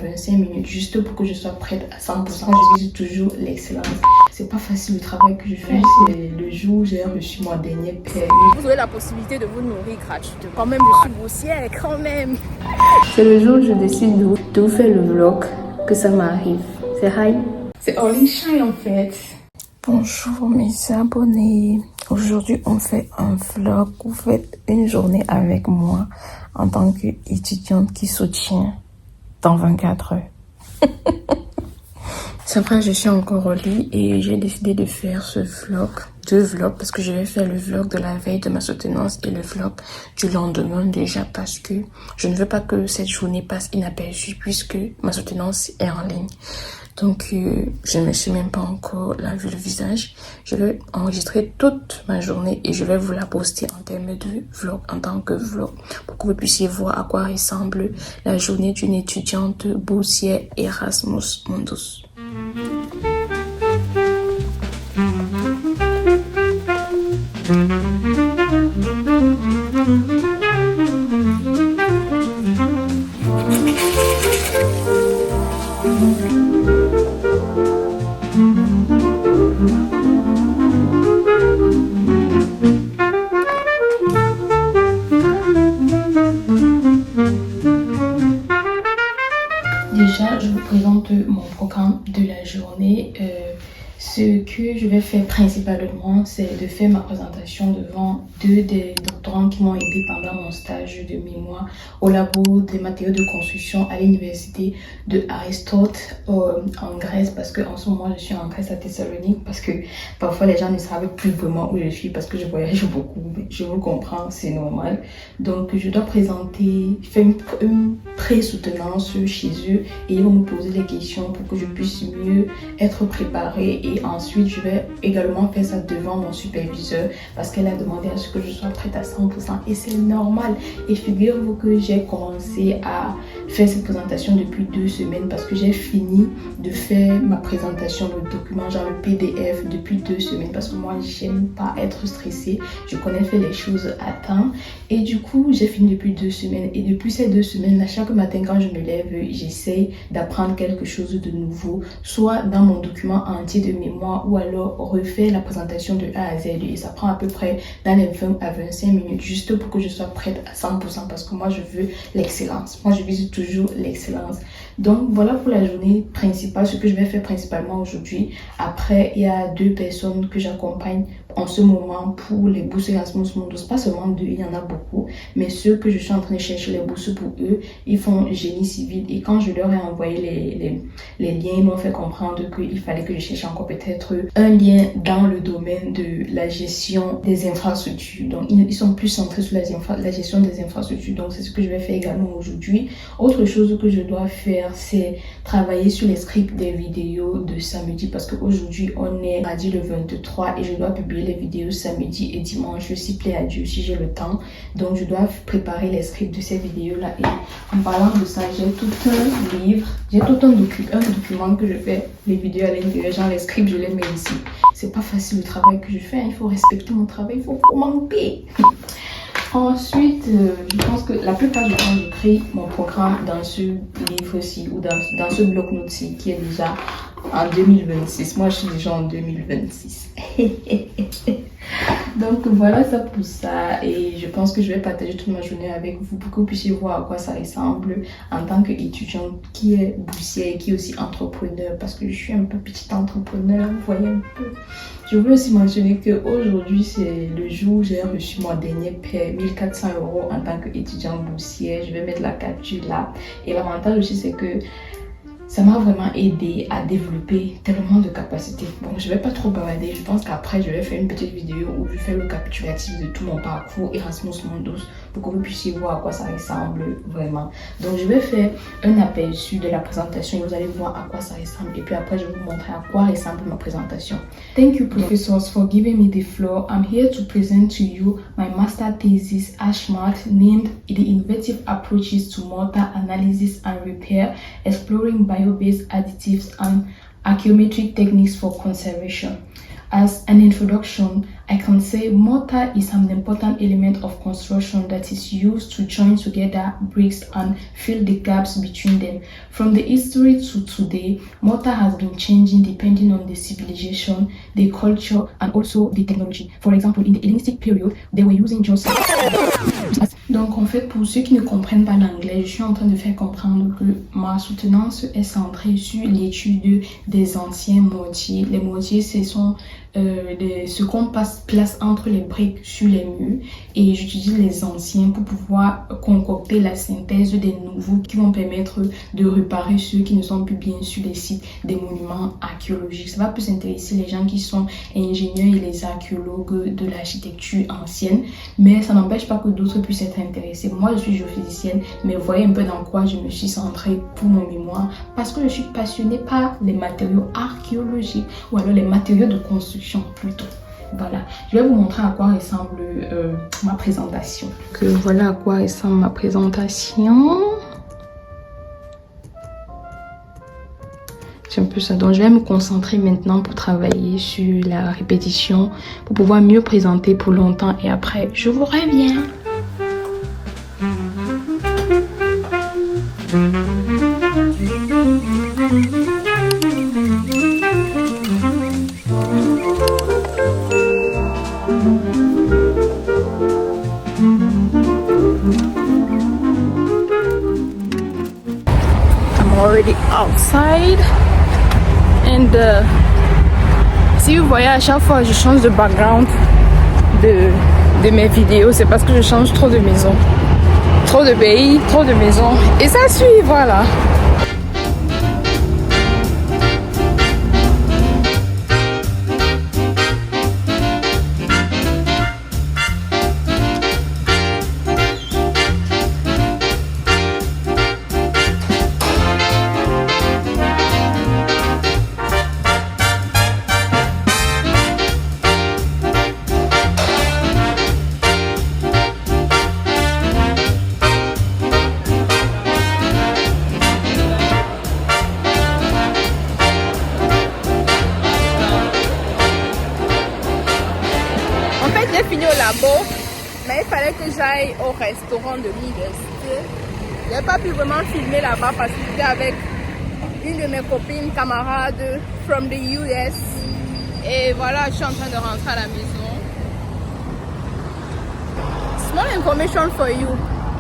25 minutes juste pour que je sois prête à 100%. Je vise toujours l'excellence. C'est pas facile le travail que je fais. C'est le jour où j'ai reçu mon dernier permis. Vous aurez la possibilité de vous nourrir gratuitement. Quand même, je suis boursière, quand même. C'est le jour où je décide de vous faire le vlog que ça m'arrive. C'est hi. C'est Orly Shine en fait. Bonjour mes abonnés. Aujourd'hui, on fait un vlog. Vous faites une journée avec moi en tant qu'étudiante qui soutient dans 24 heures. C'est vrai, je suis encore au lit et j'ai décidé de faire ce vlog, deux vlogs, parce que je vais faire le vlog de la veille de ma soutenance et le vlog du lendemain déjà parce que je ne veux pas que cette journée passe inaperçue puisque ma soutenance est en ligne. Donc, je ne me suis même pas encore lavé le visage. Je vais enregistrer toute ma journée et je vais vous la poster en termes de vlog, en tant que vlog, pour que vous puissiez voir à quoi ressemble la journée d'une étudiante boursière Erasmus Mundus. Déjà, je vous présente mon programme de la journée. Ce que je vais faire principalement, c'est de faire ma présentation devant deux des doctorants qui m'ont aidé pendant mon stage de mémoire au labo des matériaux de construction à l'université de Aristote en Grèce, parce qu'en ce moment je suis en Grèce à Thessalonique, parce que parfois les gens ne savent plus vraiment où je suis parce que je voyage beaucoup. Je vous comprends, c'est normal. Donc je dois faire une pré-soutenance chez eux et ils vont me poser des questions pour que je puisse mieux être préparée. Et ensuite, je vais également faire ça devant mon superviseur parce qu'elle a demandé à ce que je sois prête à 100% et c'est normal. Et figurez-vous que j'ai commencé à faire cette présentation depuis 2 semaines parce que j'ai fini de faire ma présentation, le document, genre le PDF depuis 2 semaines parce que moi, j'aime pas être stressée. Je connais faire les choses à temps et du coup, j'ai fini depuis 2 semaines et depuis ces 2 semaines-là, chaque matin quand je me lève, j'essaye d'apprendre quelque chose de nouveau, soit dans mon document entier de mémoire ou alors refaire la présentation de A à Z et ça prend à peu près dans les 20 à 25 minutes juste pour que je sois prête à 100% parce que moi je veux l'excellence. Moi je vise toujours l'excellence. Donc voilà pour la journée principale, ce que je vais faire principalement aujourd'hui. Après il y a 2 personnes que j'accompagne en ce moment pour les bourses Erasmus Mundus, pas seulement 2, il y en a beaucoup, mais ceux que je suis en train de chercher les bourses pour eux, ils font génie civil et quand je leur ai envoyé les liens, ils m'ont fait comprendre qu'il fallait que je cherche encore peut-être un lien dans le domaine de la gestion des infrastructures. Donc ils sont plus centrés sur la gestion des infrastructures, donc c'est ce que je vais faire également aujourd'hui. Autre chose que je dois faire, c'est travailler sur les scripts des vidéos de samedi parce qu'aujourd'hui on est mardi le 23 et je dois publier les vidéos samedi et dimanche, s'il plaît à Dieu, si j'ai le temps. Donc je dois préparer les scripts de ces vidéos là et en parlant de ça, j'ai tout un livre, j'ai tout un document que je fais les vidéos à l'intérieur, genre les scripts, je les mets ici. C'est pas facile le travail que je fais, il faut respecter mon travail, il faut commenter. Ensuite, je pense que la plupart du temps, j'écris mon programme dans ce livre-ci ou dans ce bloc-notes-ci qui est déjà en 2026. Moi, je suis déjà en 2026. Donc voilà ça pour ça et je pense que je vais partager toute ma journée avec vous pour que vous puissiez voir à quoi ça ressemble en tant qu'étudiante qui est boursière et qui est aussi entrepreneur parce que je suis un peu petite entrepreneur, vous voyez un peu. Je voulais aussi mentionner qu'aujourd'hui c'est le jour où j'ai reçu mon dernier paie, 1400 € en tant qu'étudiante boursière. Je vais mettre la capture là et l'avantage aussi c'est que ça m'a vraiment aidé à développer tellement de capacités. Bon, je vais pas trop bavarder. Je pense qu'après, je vais faire une petite vidéo où je fais le capitulatif de tout mon parcours Erasmus Mundus pour que vous puissiez voir à quoi ça ressemble vraiment. Donc, je vais faire un aperçu de la présentation et vous allez voir à quoi ça ressemble. Et puis après, je vais vous montrer à quoi ressemble ma présentation. Thank you, professors, for giving me the floor. I'm here to present to you my master thesis, ASHMAT, named The Innovative Approaches to Mortar Analysis and Repair, Exploring Bio-based Additives and Archaeometric Techniques for Conservation. As an introduction, I can say mortar is an important element of construction that is used to join together bricks and fill the gaps between them. From the history to today, mortar has been changing depending on the civilization, the culture, and also the technology. For example, in the Hellenistic period, they were using just... Donc en fait, pour ceux qui ne comprennent pas l'anglais, je suis en train de faire comprendre que ma soutenance est centrée sur l'étude des anciens mortiers. Les mortiers, ce sont ce qu'on place entre les briques sur les murs, et j'utilise les anciens pour pouvoir concocter la synthèse des nouveaux qui vont permettre de réparer ceux qui ne sont plus bien sur les sites des monuments archéologiques. Ça va plus intéresser les gens qui sont ingénieurs et les archéologues de l'architecture ancienne, mais ça n'empêche pas que d'autres puissent être intéressés. Moi, je suis géophysicienne, mais vous voyez un peu dans quoi je me suis centrée pour mon mémoire, parce que je suis passionnée par les matériaux archéologiques, ou alors les matériaux de construction plutôt. Voilà, je vais vous montrer à quoi ressemble ma présentation. Voilà à quoi ressemble ma présentation. C'est un peu ça. Donc je vais me concentrer maintenant pour travailler sur la répétition, pour pouvoir mieux présenter pour longtemps, et après je vous reviens. Already outside, and si vous voyez, à chaque fois je change de background de mes vidéos, c'est parce que je change trop de maisons, trop de pays, trop de maisons, et ça suit, voilà. J'ai fini au labo, mais il fallait que j'aille au restaurant de l'université. Je n'ai pas pu vraiment filmer là-bas parce que j'étais avec une de mes copines, camarades from the US. Et voilà, je suis en train de rentrer à la maison. Small information for you.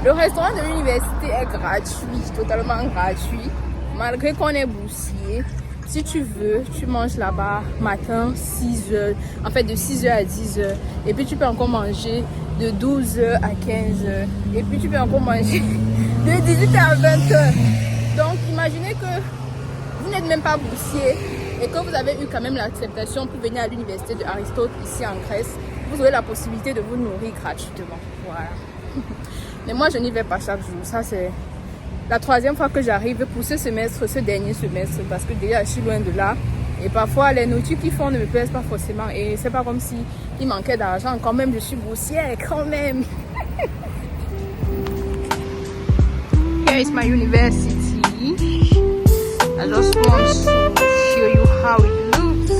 Le restaurant de l'université est gratuit, totalement gratuit, malgré qu'on est boursier. Si tu veux, tu manges là-bas matin 6h, en fait de 6h à 10h. Et puis tu peux encore manger de 12h à 15h. Et puis tu peux encore manger de 18h à 20h. Donc imaginez que vous n'êtes même pas boursier et que vous avez eu quand même l'acceptation pour venir à l'université de Aristote ici en Grèce. Vous aurez la possibilité de vous nourrir gratuitement. Voilà. Mais moi je n'y vais pas chaque jour. Ça c'est la troisième fois que j'arrive pour ce semestre, ce dernier semestre, parce que déjà je suis loin de là. Et parfois les nourritures qu'ils font ne me plaisent pas forcément. Et c'est pas comme si il manquait d'argent. Quand même, je suis boursière, quand même. Here is my university. I just want to show you how it looks.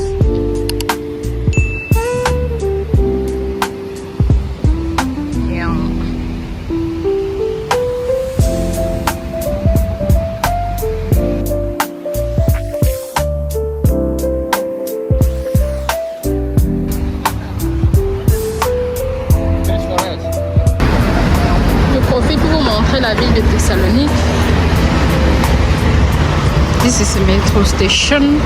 La ville de Thessalonique. This is a metro station.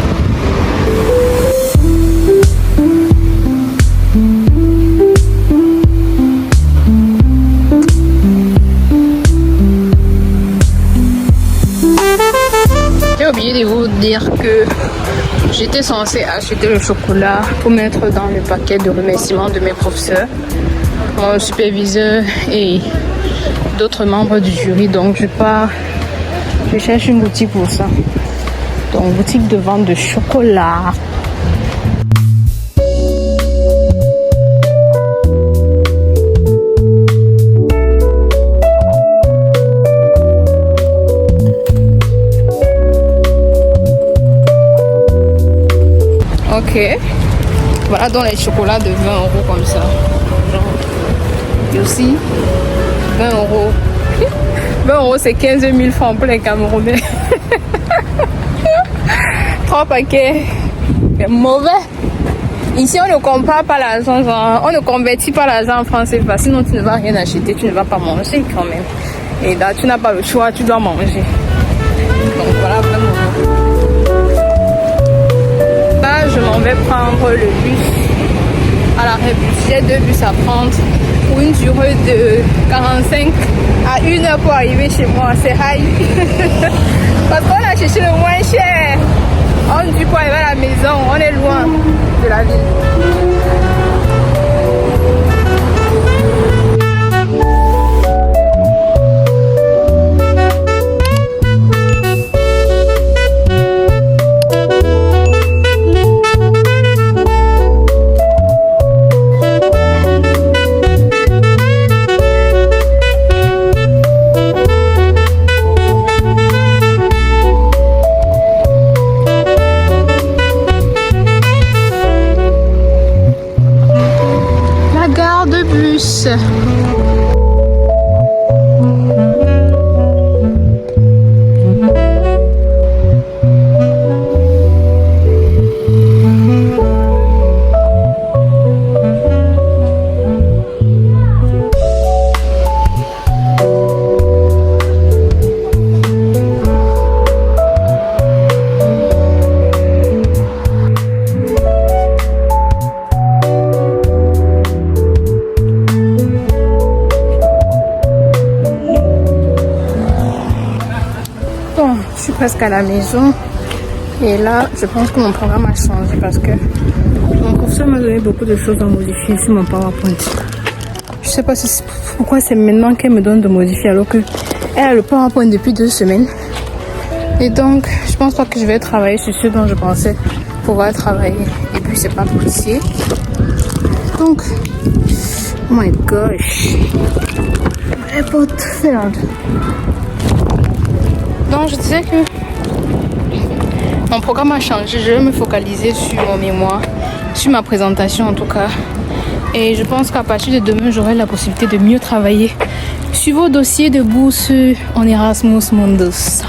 J'ai oublié de vous dire que j'étais censée acheter le chocolat pour mettre dans le paquet de remerciements de mes professeurs, mon superviseur et d'autres membres du jury. Donc je cherche une boutique pour ça. Donc boutique de vente de chocolat. Ok. Voilà donc les chocolats de 20 € comme ça. Et aussi 20 €. 20 € c'est 15 000 francs pour les Camerounais. 3 paquets. C'est mauvais. Ici on ne compare pas l'argent, genre, on ne convertit pas l'argent en francs CFA, sinon tu ne vas rien acheter, tu ne vas pas manger quand même. Et là tu n'as pas le choix, tu dois manger. Donc voilà vraiment. Là je m'en vais prendre le bus à l'arrêt bus. J'ai 2 bus à prendre pour une durée de 45 à 1 heure pour arriver chez moi. C'est high. Parce qu'on a cherché le moins cher. On dit pour arriver à la maison, on est loin de la ville. Presque à la maison et là je pense que mon programme a changé parce que mon professeur m'a donné beaucoup de choses à modifier sur mon PowerPoint. Je sais pas si pourquoi c'est maintenant qu'elle me donne de modifier alors que elle a le PowerPoint depuis 2 semaines et donc je pense pas que je vais travailler sur ce dont je pensais pouvoir travailler et puis c'est pas possible. Donc oh my gosh, AirPod failed. Donc je disais que mon programme a changé, je vais me focaliser sur mon mémoire, sur ma présentation en tout cas. Et je pense qu'à partir de demain, j'aurai la possibilité de mieux travailler sur vos dossiers de bourse en Erasmus Mundus.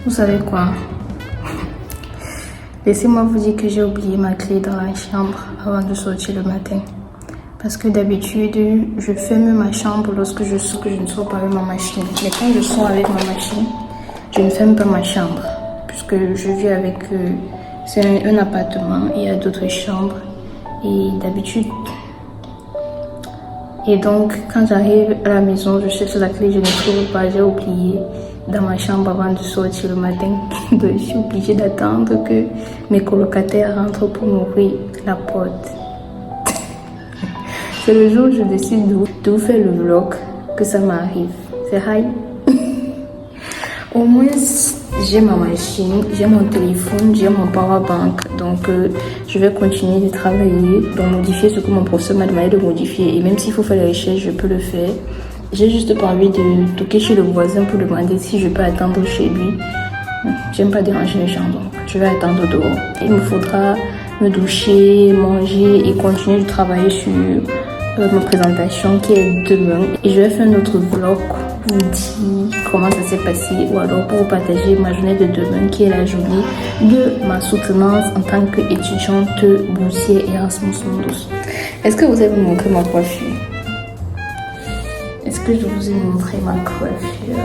Vous savez quoi? Laissez-moi vous dire que j'ai oublié ma clé dans la chambre avant de sortir le matin. Parce que d'habitude, je ferme ma chambre lorsque je sors que je ne sors pas avec ma machine. Mais quand je sors avec ma machine, je ne ferme pas ma chambre. Puisque je vis avec... c'est un appartement, il y a d'autres chambres. Et d'habitude... Et donc, quand j'arrive à la maison, je cherche la clé, je ne trouve pas. J'ai oublié dans ma chambre avant de sortir le matin. Donc, je suis obligée d'attendre que mes colocataires rentrent pour m'ouvrir la porte. C'est le jour où je décide de vous faire le vlog que ça m'arrive. C'est high. Au moins, j'ai ma machine, j'ai mon téléphone, j'ai mon powerbank. Donc, je vais continuer de travailler, de modifier ce que mon professeur m'a demandé de modifier. Et même s'il faut faire les recherches, je peux le faire. J'ai juste pas envie de toquer chez le voisin pour demander si je peux attendre chez lui. J'aime pas déranger les gens, donc je vais attendre dehors. Il me faudra me doucher, manger et continuer de travailler sur ma présentation qui est demain. Et je vais faire un autre vlog pour vous dire comment ça s'est passé ou alors pour vous partager ma journée de demain qui est la journée de ma soutenance en tant qu'étudiante boursière Erasmus Mundus. Est-ce que vous avez montré ma coiffure? Est-ce que je vous ai montré ma coiffure?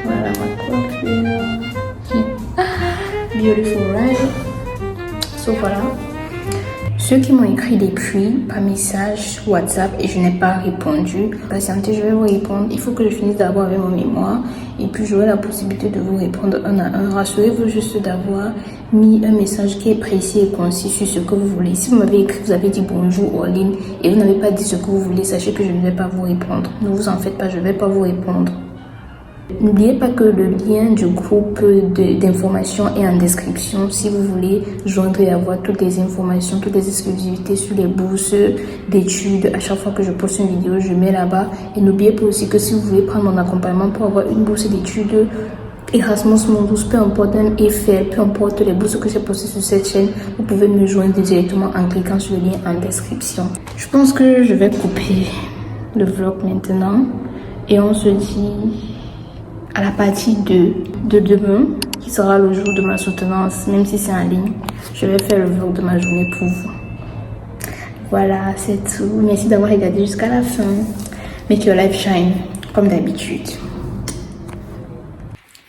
Voilà ma coiffure. Beautiful, right? So voilà. Ceux qui m'ont écrit depuis par message WhatsApp et je n'ai pas répondu, patientez, je vais vous répondre. Il faut que je finisse d'abord avec mon mémoire et puis j'aurai la possibilité de vous répondre un à un. Rassurez-vous juste d'avoir mis un message qui est précis et concis sur ce que vous voulez. Si vous m'avez écrit, vous avez dit bonjour en ligne et vous n'avez pas dit ce que vous voulez, sachez que je ne vais pas vous répondre. Ne vous en faites pas, je ne vais pas vous répondre. N'oubliez pas que le lien du groupe d'informations est en description si vous voulez joindre et avoir toutes les informations, toutes les exclusivités sur les bourses d'études. À chaque fois que je poste une vidéo, je mets là-bas. Et n'oubliez pas aussi que si vous voulez prendre mon accompagnement pour avoir une bourse d'études Erasmus Mundus, peu importe un effet, peu importe les bourses que j'ai postées sur cette chaîne, vous pouvez me joindre directement en cliquant sur le lien en description. Je pense que je vais couper le vlog maintenant et on se dit à la partie 2 de demain qui sera le jour de ma soutenance, même si c'est en ligne. Je vais faire le vlog de ma journée pour vous. Voilà, c'est tout. Merci d'avoir regardé jusqu'à la fin. Make your life shine, comme d'habitude.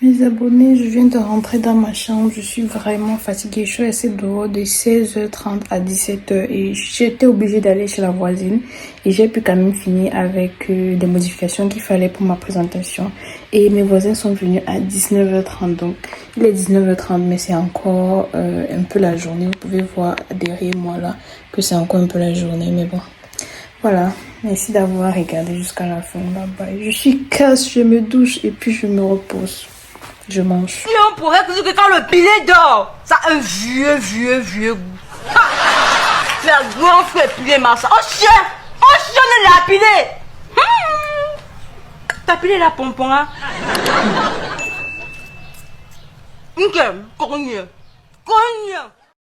Mes abonnés, je viens de rentrer dans ma chambre. Je suis vraiment fatiguée. Je suis restée dehors de 16h30 à 17h et j'étais obligée d'aller chez la voisine. Et j'ai pu quand même finir avec des modifications qu'il fallait pour ma présentation. Et mes voisins sont venus à 19h30. Donc, il est 19h30, mais c'est encore un peu la journée. Vous pouvez voir derrière moi là que c'est encore un peu la journée. Mais bon, voilà. Merci d'avoir regardé jusqu'à la fin. Bye bye. Je suis casse, je me douche et puis je me repose. Je mange. Et on pourrait dire que quand le pilet dort, ça a un vieux goût. La grand frère pilé massa. Oh chien, on l'a pilé. T'as pilé la pompon, hein? Ok, cogne.